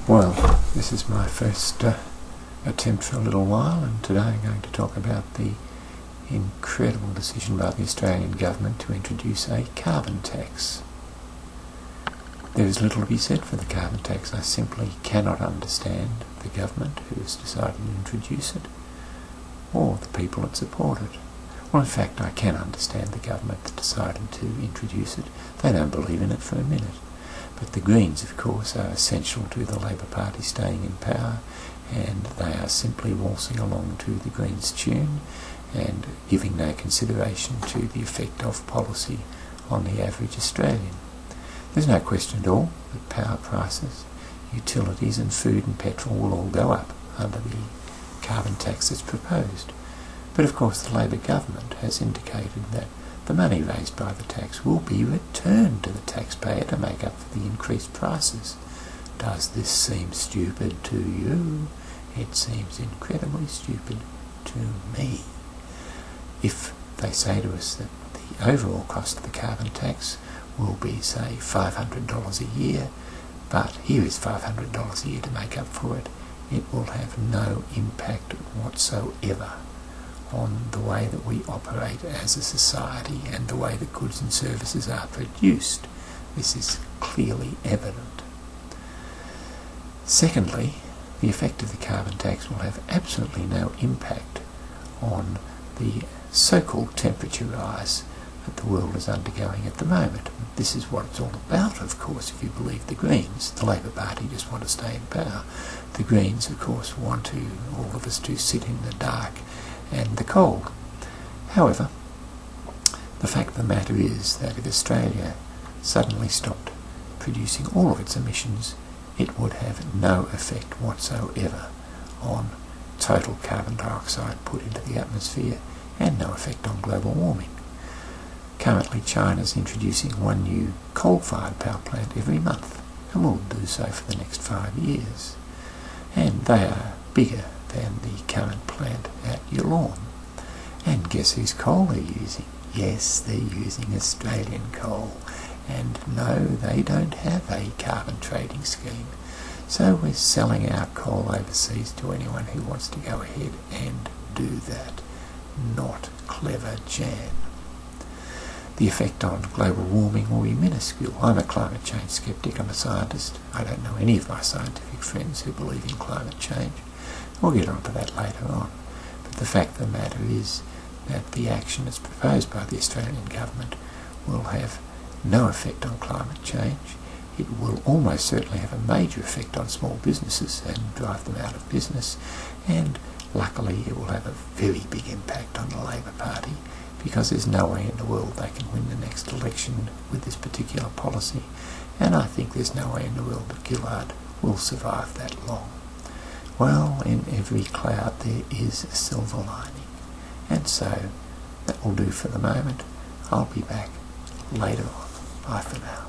Well, this is my first attempt for a little while, and today I'm going to talk about the incredible decision by the Australian government to introduce a carbon tax. There is little to be said for the carbon tax. I simply cannot understand the government who has decided to introduce it, or the people that support it. Well, in fact, I can understand the government that decided to introduce it. They don't believe in it for a minute. But the Greens, of course, are essential to the Labor Party staying in power, and they are simply waltzing along to the Greens' tune and giving no consideration to the effect of policy on the average Australian. There's no question at all that power prices, utilities and food and petrol will all go up under the carbon tax that's proposed. But of course the Labor government has indicated that the money raised by the tax will be returned to the taxpayer to make up for the increased prices. Does this seem stupid to you? It seems incredibly stupid to me. If they say to us that the overall cost of the carbon tax will be, say, $500 a year, but here is $500 a year to make up for it, it will have no impact whatsoever on the way that we operate as a society and the way that goods and services are produced. This is clearly evident. Secondly, the effect of the carbon tax will have absolutely no impact on the so-called temperature rise that the world is undergoing at the moment. This is what it's all about, of course, if you believe the Greens. The Labor Party just want to stay in power. The Greens, of course, want all of us to sit in the dark and the cold. However, the fact of the matter is that if Australia suddenly stopped producing all of its emissions, it would have no effect whatsoever on total carbon dioxide put into the atmosphere and no effect on global warming. Currently, China is introducing one new coal-fired power plant every month, and will do so for the next 5 years. And they are bigger than the current plant at Yallourn. And guess whose coal they're using? Yes, they're using Australian coal. And no, they don't have a carbon trading scheme. So we're selling our coal overseas to anyone who wants to go ahead and do that. Not clever, Jan. The effect on global warming will be minuscule. I'm a climate change skeptic. I'm a scientist. I don't know any of my scientific friends who believe in climate change. We'll get on to that later on. But the fact of the matter is that the action that's proposed by the Australian government will have no effect on climate change. It will almost certainly have a major effect on small businesses and drive them out of business. And luckily it will have a very big impact on the Labor Party, because there's no way in the world they can win the next election with this particular policy. And I think there's no way in the world that Gillard will survive that long. Well, in every cloud there is a silver lining. And so, that will do for the moment. I'll be back later on. Bye for now.